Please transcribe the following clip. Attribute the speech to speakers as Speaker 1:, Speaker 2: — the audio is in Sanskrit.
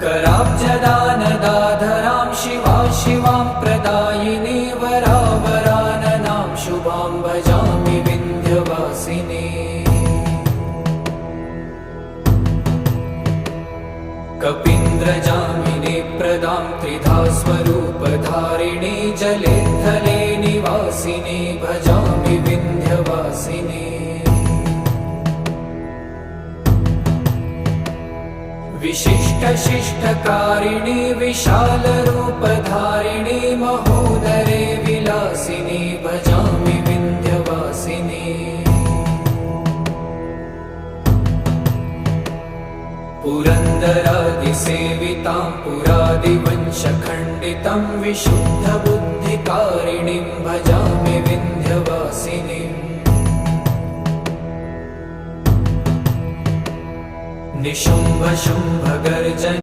Speaker 1: कराब्जदानदाधरां शिवा शिवां प्रदायिनी वरावराननां शुभां भजामि विन्ध्यवासिनी। कपीन्द्रजामिनी प्रदां त्रिधा स्वरूपधारिणी जले थले निवासिनी भजामि विन्ध्यवासिनी। विशिष्टशिष्टकारिणी विशालरूपधारिणी महोदरे विलासिनी भजामि विन्ध्यवासिनी। पुरन्दरादिसेवितां पुरादिवंशखण्डितं विशुद्धबुद्धिकारिणीं भजामि विन्ध्यवासिनीम्। निशुम्भ शुम्भ गर्जन